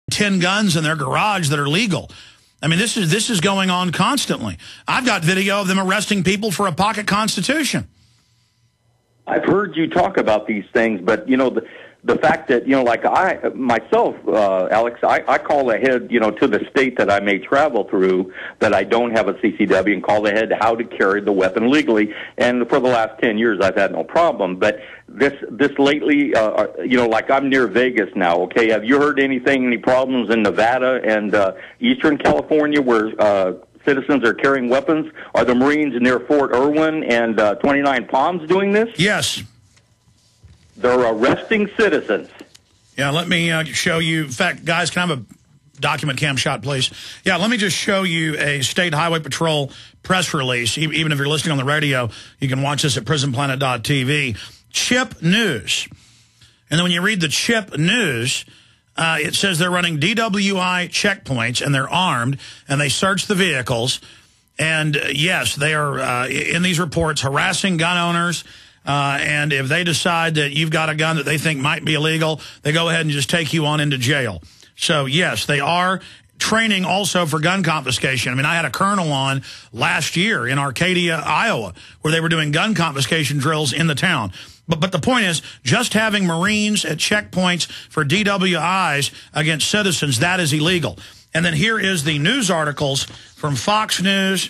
10 guns in their garage that are legal. I mean, this is going on constantly. I've got video of them arresting people for a pocket constitution. I've heard you talk about these things, but, you know, the fact that, you know, like I, myself, Alex, I call ahead, you know, to the state that I may travel through that I don't have a CCW and call ahead how to carry the weapon legally. And for the last 10 years, I've had no problem. But this lately, you know, like I'm near Vegas now, okay? Have you heard any problems in Nevada and Eastern California where citizens are carrying weapons? Are the Marines near Fort Irwin and 29 Palms doing this? Yes. They're arresting citizens. Yeah, let me show you. In fact, guys, can I have a document cam shot, please? Yeah, let me just show you a State Highway Patrol press release. Even if you're listening on the radio, you can watch this at prisonplanet.tv. CHIP News. And then when you read the CHIP News, it says they're running DWI checkpoints, and they're armed, and they search the vehicles. And, yes, they are, in these reports, harassing gun owners. And if they decide that you've got a gun that they think might be illegal, they go ahead and just take you on into jail. So, yes, they are training also for gun confiscation. I mean, I had a colonel on last year in Arcadia, Iowa, where they were doing gun confiscation drills in the town. But the point is, just having Marines at checkpoints for DWIs against citizens, that is illegal. And then here is the news articles from Fox News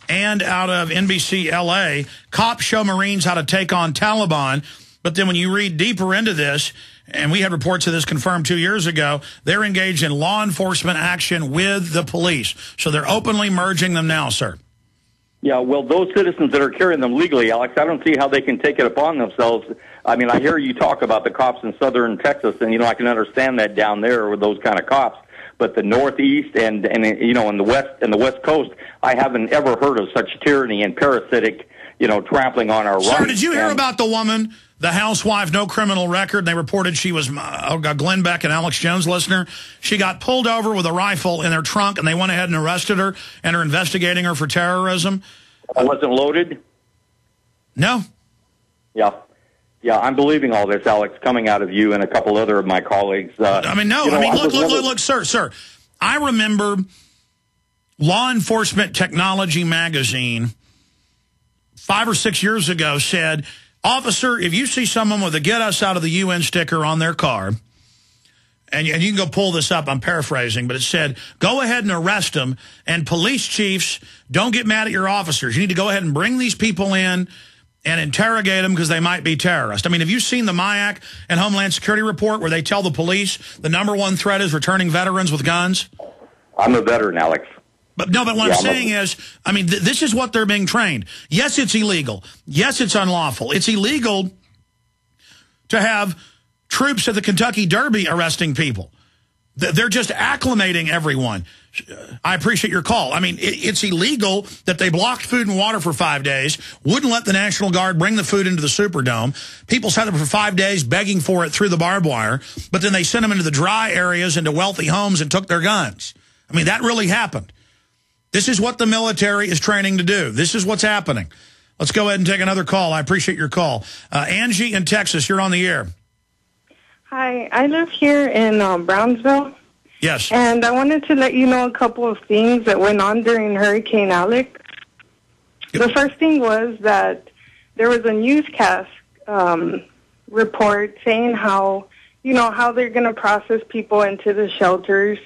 and out of NBC LA. Cops show Marines how to take on Taliban. But then when you read deeper into this, and we had reports of this confirmed 2 years ago, they're engaged in law enforcement action with the police. So they're openly merging them now, sir. Yeah, well, those citizens that are carrying them legally, Alex, I don't see how they can take it upon themselves. I mean, I hear you talk about the cops in southern Texas, and, you know, I can understand that down there with those kind of cops. But the Northeast and you know, in the West Coast, I haven't ever heard of such tyranny and parasitic, you know, trampling on our rights. Sir, did you hear about the woman, the housewife, no criminal record? They reported she was a Glenn Beck and Alex Jones listener. She got pulled over with a rifle in their trunk, and they went ahead and arrested her and are investigating her for terrorism. Wasn't loaded? No. Yeah. Yeah, I'm believing all this, Alex, coming out of you and a couple other of my colleagues. I mean, no. You know, I mean, look, sir. I remember Law Enforcement Technology magazine 5 or 6 years ago said, officer, if you see someone with a get us out of the UN sticker on their car, and you can go pull this up, I'm paraphrasing, but it said, go ahead and arrest them, and police chiefs, don't get mad at your officers. You need to go ahead and bring these people in and interrogate them because they might be terrorists. I mean, have you seen the MIAC and Homeland Security report where they tell the police the #1 threat is returning veterans with guns? I'm a veteran, Alex. But no, but what I'm saying is, I mean, this is what they're being trained. Yes, it's illegal. Yes, it's unlawful. It's illegal to have troops at the Kentucky Derby arresting people. They're just acclimating everyone. I appreciate your call. I mean, it's illegal that they blocked food and water for 5 days, wouldn't let the National Guard bring the food into the Superdome. People sat there for 5 days begging for it through the barbed wire, but then they sent them into the dry areas, into wealthy homes, and took their guns. I mean, that really happened. This is what the military is training to do. This is what's happening. Let's go ahead and take another call. I appreciate your call. Angie in Texas, you're on the air. Hi, I live here in Brownsville. Yes. And I wanted to let you know a couple of things that went on during Hurricane Alex. Yep. The first thing was that there was a newscast report saying how, you know, how they're going to process people into the shelters.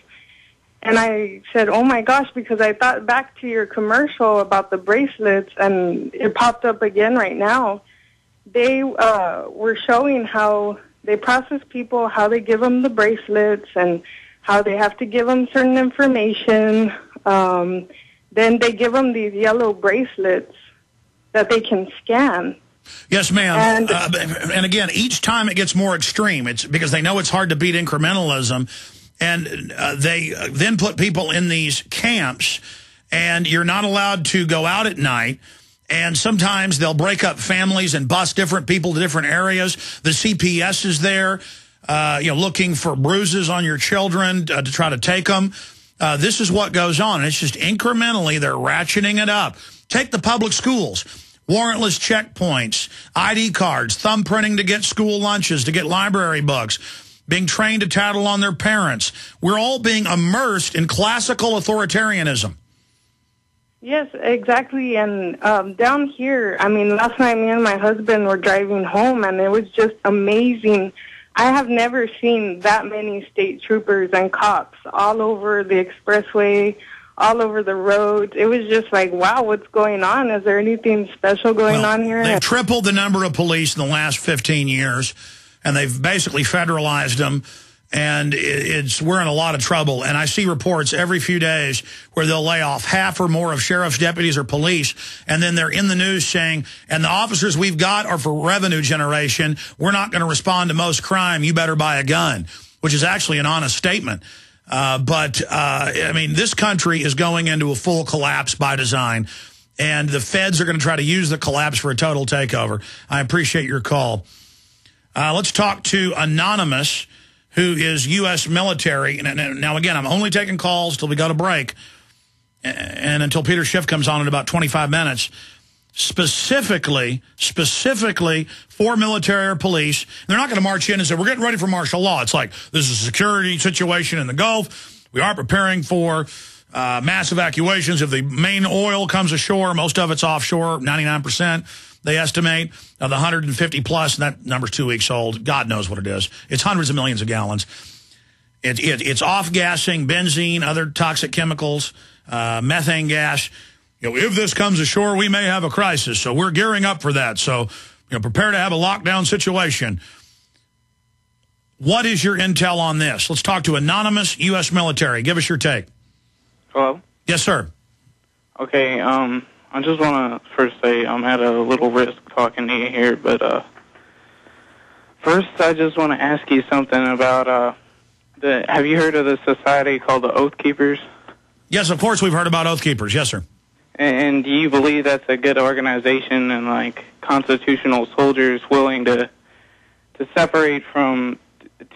And I said, oh, my gosh, because I thought back to your commercial about the bracelets, and it popped up again right now. They were showing how they process people, how they give them the bracelets, and how they have to give them certain information. Then they give them these yellow bracelets that they can scan. Yes, ma'am. And again, each time it gets more extreme. It's because they know it's hard to beat incrementalism. And they then put people in these camps, and you're not allowed to go out at night. And sometimes they'll break up families and bus different people to different areas. The CPS is there, you know, looking for bruises on your children to try to take them. This is what goes on. It's just incrementally they're ratcheting it up. Take the public schools. Warrantless checkpoints, ID cards, thumbprinting to get school lunches, to get library books. being trained to tattle on their parents. We're all being immersed in classical authoritarianism. Yes, exactly. And down here, I mean, last night me and my husband were driving home, and it was just amazing. I have never seen that many state troopers and cops all over the expressway, all over the roads. It was just like, wow, what's going on? Is there anything special going on here? They've tripled the number of police in the last 15 years, and they've basically federalized them. And we're in a lot of trouble. And I see reports every few days where they'll lay off half or more of sheriff's deputies or police, and then they're in the news saying, and the officers we've got are for revenue generation. We're not going to respond to most crime. You better buy a gun, which is actually an honest statement. I mean, this country is going into a full collapse by design, and the feds are going to try to use the collapse for a total takeover. I appreciate your call. Let's talk to Anonymous, who is U.S. military. Now, again, I'm only taking calls till we go to break and until Peter Schiff comes on in about 25 minutes, specifically for military or police. They're not going to march in and say, we're getting ready for martial law. It's like, this is a security situation in the Gulf. We are preparing for mass evacuations. If the main oil comes ashore, most of it's offshore, 99%. They estimate the 150 plus, and that number's 2 weeks old. God knows what it is. It's hundreds of millions of gallons. It's off-gassing, benzene, other toxic chemicals, methane gas. You know, if this comes ashore, we may have a crisis. So we're gearing up for that. So, prepare to have a lockdown situation. What is your intel on this? Let's talk to Anonymous U.S. military. Give us your take. Hello? Yes, sir. Okay, I just want to first say I'm at a little risk talking to you here, but first I just want to ask you something about have you heard of the society called the Oath Keepers? Yes, of course we've heard about Oath Keepers. Yes, sir. And do you believe that's a good organization and like constitutional soldiers willing to separate from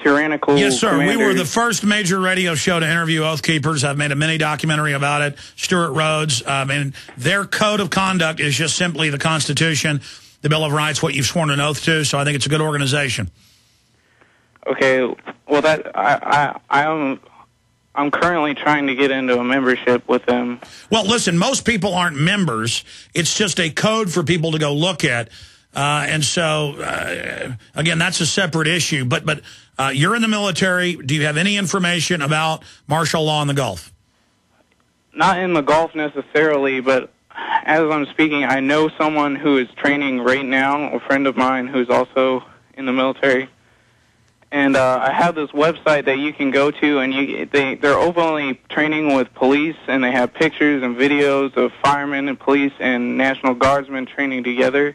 tyrannical Yes, sir. commanders? We were the first major radio show to interview Oath Keepers. I've made a mini documentary about it. Stuart Rhodes. And their code of conduct is just simply the Constitution, the Bill of Rights, what you've sworn an oath to. So I think it's a good organization. Okay. Well, I'm currently trying to get into a membership with them. Well, listen, most people aren't members. It's just a code for people to go look at. And so, again, that's a separate issue. But you're in the military. Do you have any information about martial law in the Gulf? Not in the Gulf necessarily, but as I'm speaking, I know someone who is training right now, a friend of mine who's also in the military. And I have this website that you can go to, and they're openly training with police, and they have pictures and videos of firemen and police and National Guardsmen training together.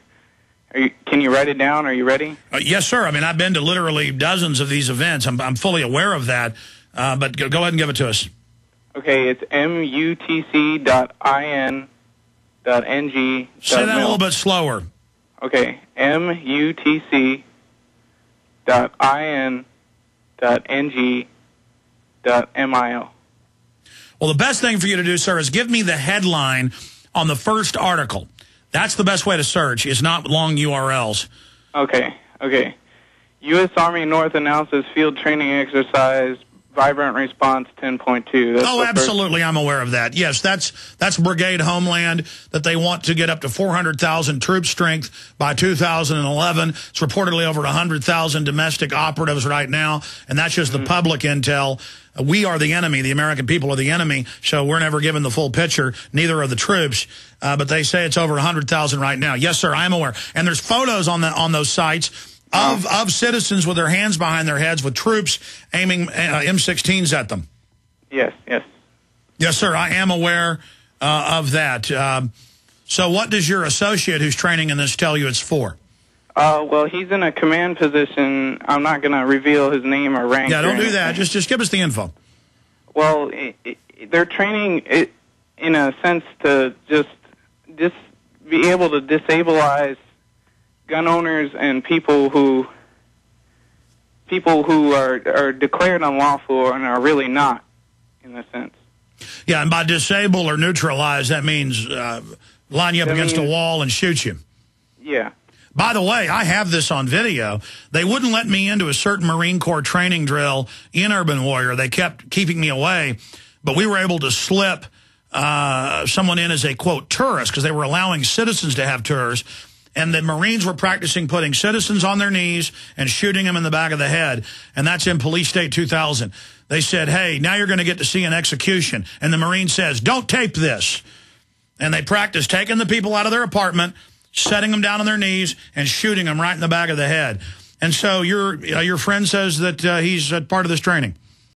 Can you write it down? Are you ready? Yes, sir. I mean, I've been to literally dozens of these events. I'm fully aware of that. But go ahead and give it to us. Okay, it's mutc.in.ng. Say that a little bit slower. Okay, mutc.in.ng.mil. Well, the best thing for you to do, sir, is give me the headline on the first article. That's the best way to search. It's not long URLs. Okay. U.S. Army North announces field training exercise, Vibrant Response 10.2. Oh, absolutely. I'm aware of that. Yes, that's Brigade Homeland, that they want to get up to 400,000 troop strength by 2011. It's reportedly over 100,000 domestic operatives right now, and that's just the public intel. We are the enemy. The American people are the enemy, so we're never given the full picture, neither are the troops. But they say it's over 100,000 right now. Yes, sir, I am aware. And there's photos on those sites of citizens with their hands behind their heads with troops aiming M16s at them. Yes. Yes, sir, I am aware of that. So what does your associate who's training in this tell you it's for? Well, he's in a command position. I'm not going to reveal his name or rank. Yeah, don't do that. Just give us the info. Well, they're training it in a sense to just be able to disabilize gun owners and people who are declared unlawful and are really not, in a sense. Yeah, and by disable or neutralize, that means line you up against a wall and shoot you. Yeah. By the way, I have this on video. They wouldn't let me into a certain Marine Corps training drill in Urban Warrior. They kept keeping me away, but we were able to slip someone in as a, quote, tourist, because they were allowing citizens to have tours. And the Marines were practicing putting citizens on their knees and shooting them in the back of the head. And that's in Police State 2000. They said, hey, now you're going to get to see an execution. And the Marine says, don't tape this. And they practiced taking the people out of their apartment, setting them down on their knees, and shooting them right in the back of the head. And so your friend says that he's a part of this training.